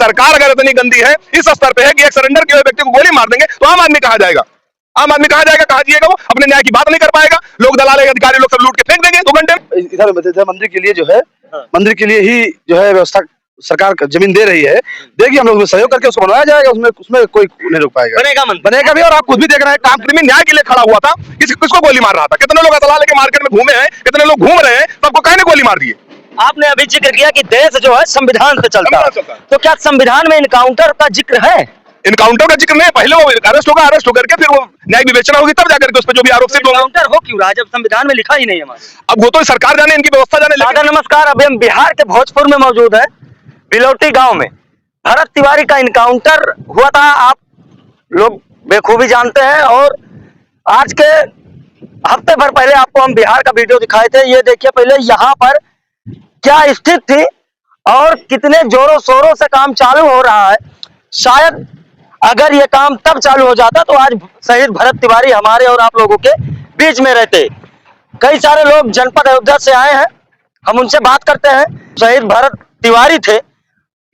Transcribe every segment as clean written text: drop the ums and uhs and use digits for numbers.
सरकार अगर इतनी गंदी है, इस स्तर पे है कि एक सरेंडर किए हुए व्यक्ति को गोली मार देंगे तो आम आदमी कहाँ जाएगा? आम आदमी कहाँ जाएगा, कहाँ जिएगा? वो अपने न्याय की बात नहीं कर पाएगा। लोग दलाल अधिकारी लोग सब लूट के फेंक देंगे 2 घंटे में। इधर मंदिर के लिए जो है, मंदिर के लिए ही जो है व्यवस्था सरकार जमीन दे रही है, देगी, हम लोग सहयोग करके उसको बनवाया जाएगा। उसमें कोई नहीं रोक पाएगा। बनेगा भी। और आप खुद भी देख रहे हैं, काम में न्याय के लिए खड़ा हुआ था, किसको गोली मार रहा था? कितने लोग दलाल लेके मार्केट में घूमे हैं, कितने लोग घूम रहे हैं, सबको कहने गोली मार दिए। आपने अभी जिक्र किया कि देश जो है संविधान से चलता है, तो क्या संविधान में इनकाउंटर का जिक्र है? इनकाउंटर का जिक्र नहीं, पहले वो अरेस्ट होगा, अरेस्ट होकर के फिर वो न्यायिक विवेचना होगी, तब जाकर के उस पर जो भी आरोप सिद्ध होगा। इनकाउंटर हो क्यों रहा है जब संविधान में लिखा ही नहीं है? अब वो तो सरकार जाने, इनकी व्यवस्था जाने। दादा नमस्कार, अभी हम बिहार के भोजपुर में मौजूद है, बिलौटी गांव में भरत तिवारी का इनकाउंटर हुआ था। आप लोग बेखूबी जानते हैं। और आज के हफ्ते भर पहले आपको हम बिहार का वीडियो दिखाए थे। ये देखिए पहले यहाँ पर क्या स्थिति थी और कितने जोरों शोरों से काम चालू हो रहा है। शायद अगर ये काम तब चालू हो जाता तो आज शहीद भरत तिवारी हमारे और आप लोगों के बीच में रहते। कई सारे लोग जनपद अयोध्या से आए हैं, हम उनसे बात करते हैं। शहीद भरत तिवारी थे,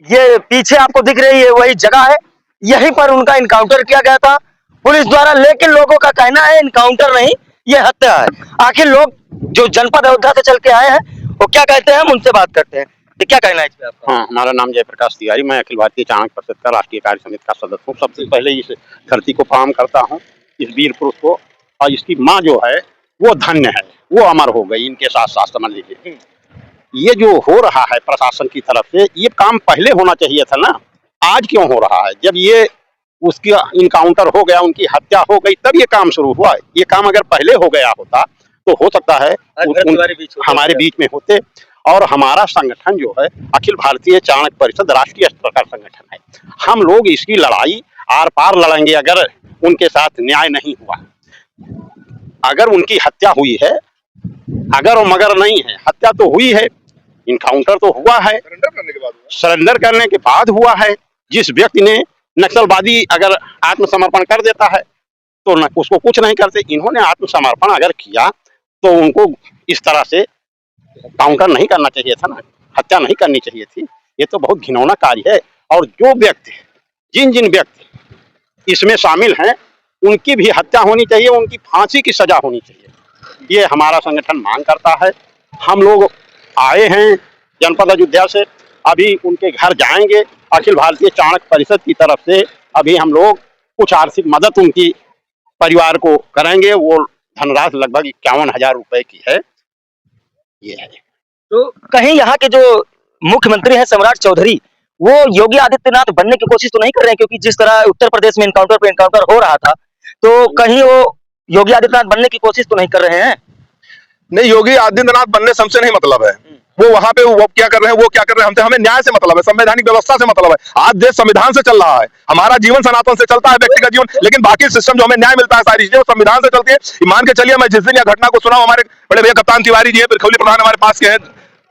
ये पीछे आपको दिख रही है वही जगह है, यहीं पर उनका इनकाउंटर किया गया था पुलिस द्वारा। लेकिन लोगों का कहना है इनकाउंटर नहीं, ये हत्या है। आखिर लोग जो जनपद अयोध्या से चल के आए हैं वो क्या कहते हैं, हम उनसे बात करते हैं। तो क्या कहना है इस पे आपका? हाँ, हमारा नाम जयप्रकाश तिवारी, मैं अखिल भारतीय चाणक्य परिषद का राष्ट्रीय कार्य समिति का सदस्य हूँ। सबसे पहले इस धरती को प्रणाम करता हूँ, इस वीर पुरुष को। और इसकी माँ जो है वो धन्य है, वो अमर हो गई इनके साथ साथ। समझ लीजिए ये जो हो रहा है प्रशासन की तरफ से, ये काम पहले होना चाहिए था ना। आज क्यों हो रहा है? जब ये उसकी इनकाउंटर हो गया, उनकी हत्या हो गई, तब ये काम शुरू हुआ। ये काम अगर पहले हो गया होता तो हो सकता है हमारे बीच में होते। और हमारा संगठन जो है अखिल भारतीय चाणक्य परिषद राष्ट्रीय स्तर का संगठन है। हम लोग इसकी लड़ाई आर पार लड़ेंगे अगर उनके साथ न्याय नहीं हुआ। अगर उनकी हत्या हुई है, अगर और मगर नहीं है, हत्या तो हुई है, इनकाउंटर तो हुआ है, सरेंडर करने के बाद हुआ है। जिस व्यक्ति ने नक्सलवादी अगर आत्मसमर्पण कर देता है तो उसको कुछ नहीं करते। इन्होंने आत्मसमर्पण अगर किया तो उनको इस तरह से काउंटर नहीं करना चाहिए था ना, हत्या नहीं करनी चाहिए थी। ये तो बहुत घिनौना कार्य है। और जो व्यक्ति जिन व्यक्ति इसमें शामिल हैं उनकी भी हत्या होनी चाहिए, उनकी फांसी की सजा होनी चाहिए। ये हमारा संगठन मांग करता है। हम लोग आए हैं जनपद अयोध्या से, अभी उनके घर जाएंगे। अखिल भारतीय चाणक्य परिषद की तरफ से अभी हम लोग कुछ आर्थिक मदद उनकी परिवार को करेंगे। वो धनराशि लगभग 51,000 रुपए की है। ये है। तो कहीं यहाँ के जो मुख्यमंत्री हैं सम्राट चौधरी, वो योगी आदित्यनाथ बनने की कोशिश तो नहीं कर रहे हैं? क्योंकि जिस तरह उत्तर प्रदेश में इनकाउंटर पे इनकाउंटर हो रहा था, तो कहीं वो योगी आदित्यनाथ बनने की कोशिश तो नहीं कर रहे हैं? नहीं, योगी आदित्यनाथ बनने से हमसे नहीं मतलब है। वो वहां पे वो क्या कर रहे हैं, वो क्या कर रहे हैं, हमसे हमें न्याय से मतलब है, संवैधानिक व्यवस्था से मतलब है। आज देश संविधान से चल रहा है, हमारा जीवन सनातन से चलता है, व्यक्तिगत जीवन। लेकिन बाकी सिस्टम जो हमें न्याय मिलता है, सारी चीजें संविधान से चलती है। मान के चलिए, मैं जिस दिन यह घटना को सुना, हमारे बड़े भैया कप्तान तिवारी जी है, बिरखौली प्रधान हमारे पास के हैं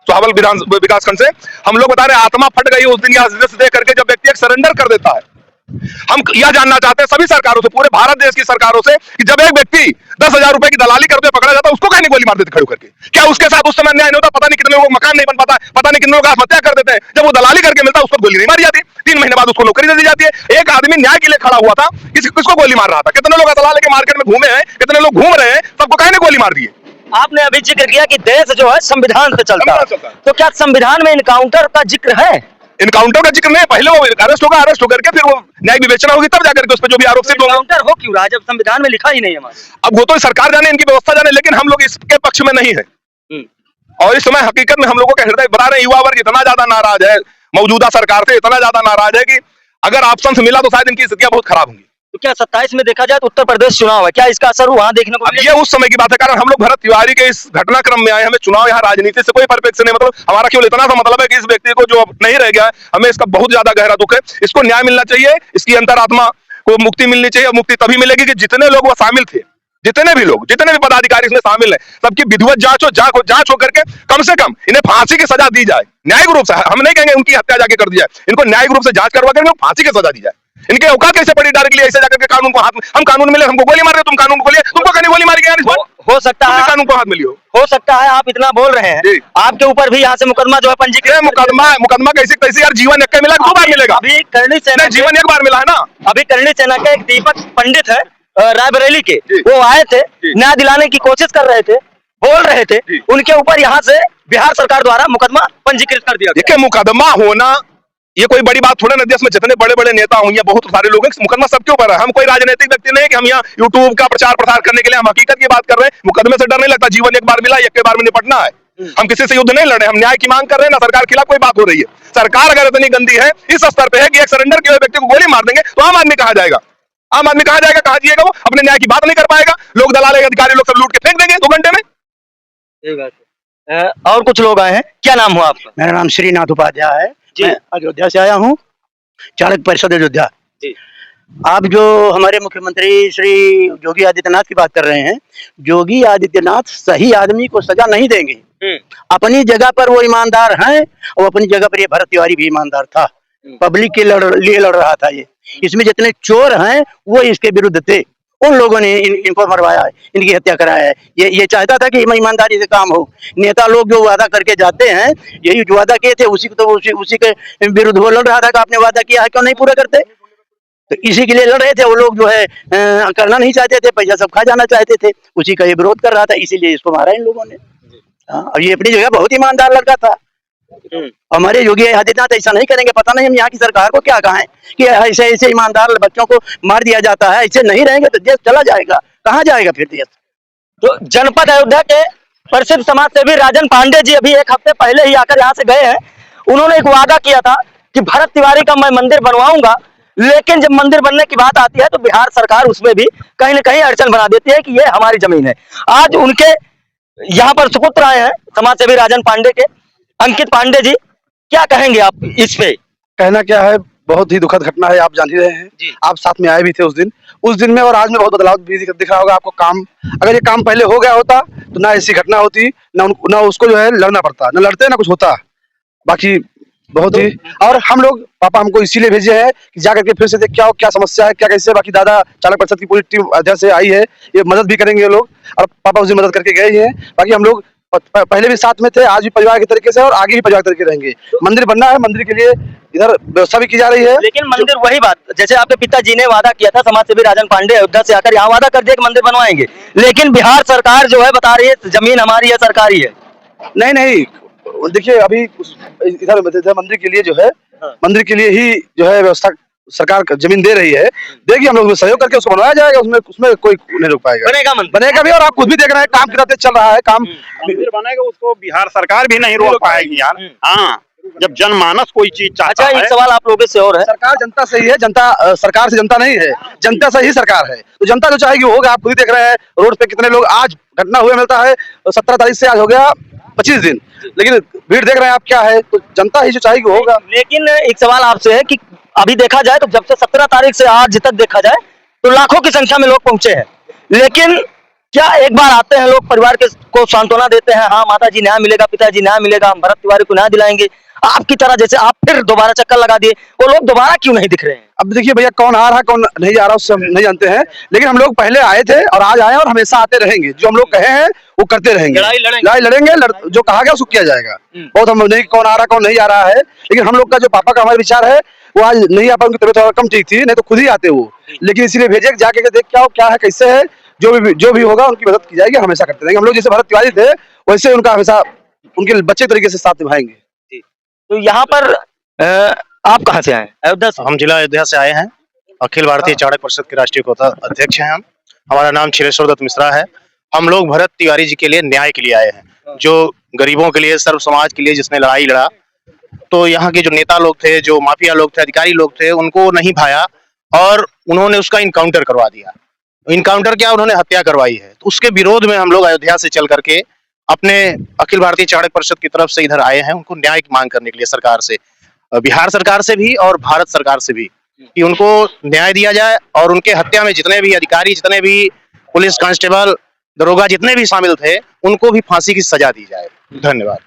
सुहावल विकास खंड से, हम लोग बता रहे आत्मा फट गई उस दिन देख करके जब व्यक्ति एक सरेंडर कर देता है। हम यह जानना चाहते हैं सभी सरकारों से, पूरे भारत देश की सरकारों से, कि जब एक व्यक्ति 10,000 रुपए की दलाली करते पकड़ा जाता है, उसको कहने गोली मार देते खड़े करके। क्या उसके साथ उस समय न्याय नहीं होता? पता नहीं कितने लोगों को मकान नहीं बन पाता, पता नहीं कितने लोग आत्महत्या कर देते हैं। जब वो दलाली करके मिलता है उसको गोली नहीं मारी जाती, 3 महीने बाद उसको नौकरी दे दी जाती है। एक आदमी न्याय के लिए खड़ा हुआ था, किसको गोली मार रहा था? कितने लोग दलाल लेके मार्केट में घूमे हैं, कितने लोग घूम रहे हैं, सबको कहने गोली मार दिए। आपने अभी जिक्र किया कि देश जो है संविधान से चलता है, तो क्या संविधान में इनकाउंटर का जिक्र है? इनकाउंटर का जिक्र नहीं, पहले वो अरेस्ट होगा, अरेस्ट होकर के फिर वो न्यायिक विवेचना होगी, तब जाकर के उस पर जो भी आरोप सिद्ध होगा। इनकाउंटर हो क्यों रहा है जब संविधान में लिखा ही नहीं है? अब वो तो सरकार जाने, इनकी व्यवस्था जाने, लेकिन हम लोग इसके पक्ष में नहीं है। और इस समय हकीकत में हम लोगों का हृदय बता रहे हैं, युवा वर्ग इतना ज्यादा नाराज है मौजूदा सरकार से, इतना ज्यादा नाराज है कि अगर ऑप्शन मिला तो शायद इनकी स्थितियां बहुत खराब होंगी। तो क्या 27 में देखा जाए तो उत्तर प्रदेश चुनाव है, क्या इसका असर वहां देखने को? ये उस समय की बात है, कारण हम लोग भरत तिवारी के इस घटनाक्रम में आए, हमें चुनाव यहाँ राजनीति से कोई परिप्रेक्ष्य नहीं, मतलब हमारा केवल इतना सा मतलब है कि इस व्यक्ति को जो अब नहीं रह गया है, हमें इसका बहुत ज्यादा गहरा दुख है। इसको न्याय मिलना चाहिए, इसकी अंतरात्मा को मुक्ति मिलनी चाहिए। मुक्ति तभी मिलेगी कि जितने लोग वो शामिल थे, जितने भी लोग, जितने भी पदाधिकारी इसमें शामिल हैं, सबकी विधिवत जांच होकर के कम से कम इन्हें फांसी की सजा दी जाए न्यायिक रूप से। हम नहीं कहेंगे उनकी हत्या जाके कर दी जाए, इनको न्यायिक रूप से जांच करवा कर फांसी की सजा दी जाए। इनके औकात कैसे पड़ी डायरेक्टली ऐसे जाकर के कानून को हाथ में, हम कानून मिले हमको गोली मार रहे, तुम कानून को बोलिए, तुमको कहने गोली मारी गया हो सकता है कानून को हाथ में लियो। हो सकता है आप इतना बोल रहे हैं, आपके ऊपर भी यहाँ से मुकदमा जो है पंजीकृत, मुकदमा कैसे यार, जीवन एक मिला, 2 बार मिलेगा। अभी करणी सेना, जीवन 1 बार मिला है ना। अभी करणी सेना के एक दीपक पंडित है रायबरेली के, वो आए थे, न्याय दिलाने की कोशिश कर रहे थे, बोल रहे थे, उनके ऊपर यहाँ से बिहार सरकार द्वारा मुकदमा पंजीकृत कर दिया। देखिए मुकदमा होना ये कोई बड़ी बात थोड़ा ना, देश में जितने बड़े बड़े नेता हों या बहुत सारे लोग हैं, मुकदमा सबके ऊपर है। हम कोई राजनीतिक व्यक्ति नहीं है कि हम यहाँ यूट्यूब का प्रचार प्रसार करने के लिए, हम हकीकत की बात कर रहे हैं। मुकदमे से डर नहीं लगता, जीवन 1 बार मिला, 1 बार में निपटना है। हम किसी से युद्ध नहीं लड़े, हम न्याय की मांग कर रहे हैं ना, सरकार के खिलाफ कोई बात हो रही है। सरकार अगर इतनी गंदी है, इस स्तर पे है कि एक सरेंडर किए हुए व्यक्ति को गोली मार देंगे, तो आम आदमी कहा जाएगा, आम आदमी कहा जाएगा, कहा जिएगा, वो अपने न्याय की बात नहीं कर पाएगा। लोग दलाल अधिकारी लोग सब लूट के फेंक देंगे 2 घंटे में। और कुछ लोग आए हैं, क्या नाम हुआ आपका? मेरा नाम श्रीनाथ उपाध्याय है, मैं अयोध्या से आया हूँ, चाणक्य परिषद अयोध्या। आप जो हमारे मुख्यमंत्री श्री योगी आदित्यनाथ की बात कर रहे हैं, योगी आदित्यनाथ सही आदमी को सजा नहीं देंगे। अपनी जगह पर वो ईमानदार हैं, और अपनी जगह पर ये भरत तिवारी भी ईमानदार था, पब्लिक के लिए लड़ रहा था। ये इसमें जितने चोर हैं वो इसके विरुद्ध थे, उन लोगों ने इनको मरवाया है, इनकी हत्या कराया है। ये चाहता था कि ईमानदारी से काम हो। नेता लोग जो वादा करके जाते हैं, यही जो वादा किए थे उसी के विरुद्ध वो लड़ रहा था कि आपने वादा किया है क्यों नहीं पूरा करते। तो इसी के लिए लड़ रहे थे वो लोग, जो है करना नहीं चाहते थे, पैसा सब खा जाना चाहते थे, उसी का ये विरोध कर रहा था, इसीलिए इसको मारा इन लोगों ने। और ये अपनी जगह बहुत ईमानदार लड़का था। हमारे योगी आदित्यनाथ ऐसा नहीं करेंगे। पता नहीं हम यहाँ की सरकार को क्या कहें कि ऐसे ऐसे ईमानदार बच्चों को मार दिया जाता है, ऐसे नहीं रहेंगे तो देश चला जाएगा, कहाँ जाएगा फिर देश। तो जनपद अयोध्या के प्रसिद्ध समाज सेवी राजन पांडे जी अभी 1 हफ्ते पहले ही आकर यहाँ से गए हैं। उन्होंने एक वादा किया था कि भरत तिवारी का मैं मंदिर बनवाऊंगा, लेकिन जब मंदिर बनने की बात आती है तो बिहार सरकार उसमें भी कहीं ना कहीं अड़चन बना देती है कि ये हमारी जमीन है। आज उनके यहाँ पर सुपुत्र आए हैं समाज सेवी राजन पांडे के, अंकित पांडे जी, क्या कहेंगे आप इस पे? कहना क्या है, बहुत ही दुखद घटना है, आप जान ही रहे हैं, आप साथ में आए भी थे उस दिन में, और आज में बहुत बदलाव भी दिख रहा होगा आपको। काम अगर ये काम पहले हो गया होता तो ना ऐसी घटना होती, ना उसको जो है लड़ना पड़ता, ना लड़ते ना कुछ होता। बाकी बहुत ही, और हम लोग, पापा हमको इसीलिए भेजे हैं कि जाकर के फिर से देख क्या समस्या है, क्या कैसे। बाकी दादा चालक परिषद की पूरी टीम अयोध्या से आई है, ये मदद भी करेंगे ये लोग, और पापा उसी मदद करके गए हैं। बाकी हम लोग पहले भी साथ में थे, आज भी परिवार के तरीके से, और आगे भी परिवार के तरीके रहेंगे। मंदिर बनना है, मंदिर के लिए इधर व्यवस्था भी की जा रही है। लेकिन मंदिर, वही बात, जैसे आपके पिताजी ने वादा किया था, समाज सेवी राजन पांडे अयोध्या से आकर यहाँ वादा कर दिया कि मंदिर बनवाएंगे, लेकिन बिहार सरकार जो है बता रही है जमीन हमारी है, सरकारी है। नहीं, देखिए अभी इधर मंदिर के लिए जो है, मंदिर के लिए ही जो है व्यवस्था सरकार जमीन दे रही है, देगी, हम लोग सहयोग करके उसको बनवाया जाएगा, उसमें कोई नहीं रोक पाएगा। बनेगा भी, और आप खुद भी देख रहे हैं काम कितना तेज चल रहा है, काम मंदिर बनेगा, उसको बिहार सरकार भी नहीं रोक पाएगी यार। हाँ, जब जनमानस कोई चीज चाहता है। एक सवाल आप लोगों से और है, सरकार जनता से ही है, जनता सरकार से जनता नहीं है, जनता से ही सरकार है। तो जनता जो चाहेगी वो होगा। आप खुद ही देख रहे हैं रोड पे कितने लोग, आज घटना हुए मिलता है 17 तारीख से आज हो गया 25 दिन, लेकिन भीड़ देख रहे हैं आप क्या है। तो जनता ही जो चाहेगी वो होगा। लेकिन एक सवाल आपसे है कि अभी देखा जाए तो जब से 17 तारीख से आज तक देखा जाए तो लाखों की संख्या में लोग पहुंचे हैं, लेकिन क्या एक बार आते हैं लोग, परिवार को सांत्वना देते हैं, हाँ माता जी न्याय मिलेगा, पिताजी न्याय मिलेगा, हम भरत तिवारी को न्याय दिलाएंगे, आपकी तरह जैसे आप फिर दोबारा चक्कर लगा दिए, वो लोग दोबारा क्यों नहीं दिख रहे हैं? अब देखिए भैया, कौन आ रहा है कौन नहीं आ रहा उससे हम नहीं जानते हैं, लेकिन हम लोग पहले आए थे और आज आए और हमेशा आते रहेंगे। जो हम लोग कहे हैं वो करते रहेंगे, लड़ाई लड़ेंगे, जो कहा गया उसको किया जाएगा। बहुत हम नहीं कौन आ रहा कौन नहीं आ रहा है, लेकिन हम लोग का जो पापा का हमारा विचार है, वो आज नहीं आ पाए, उनकी तबीयत थोड़ा कम ठीक थी, नहीं तो खुद ही आते वो, लेकिन इसीलिए भेजे जाके देख क्या है कैसे है, जो भी होगा उनकी मदद की जाएगी, हमेशा करते रहेंगे। हम लोग जैसे भरत तिवारी थे वैसे उनका हमेशा उनके बच्चे तरीके से साथ निभाएंगे। तो यहाँ पर आप कहाँ से आए? अयोध्या से। हम जिला अयोध्या से आए हैं, अखिल भारतीय चाणक्य परिषद के राष्ट्रीय कोता अध्यक्ष हैं हम। हमारा नाम क्षीरेश्वर दत्त मिश्रा है। हम लोग भरत तिवारी जी के लिए न्याय के लिए आए हैं, जो गरीबों के लिए, सर्व समाज के लिए जिसने लड़ाई लड़ा। तो यहाँ के जो नेता लोग थे, जो माफिया लोग थे, अधिकारी लोग थे, उनको नहीं भाया और उन्होंने उसका इनकाउंटर करवा दिया। इनकाउंटर क्या, उन्होंने हत्या करवाई है। तो उसके विरोध में हम लोग अयोध्या से चल करके अपने अखिल भारतीय चाणक्य परिषद की तरफ से इधर आए हैं, उनको न्याय की मांग करने के लिए, सरकार से, बिहार सरकार से भी और भारत सरकार से भी, कि उनको न्याय दिया जाए और उनके हत्या में जितने भी अधिकारी, जितने भी पुलिस कांस्टेबल, दरोगा जितने भी शामिल थे, उनको भी फांसी की सजा दी जाए। धन्यवाद।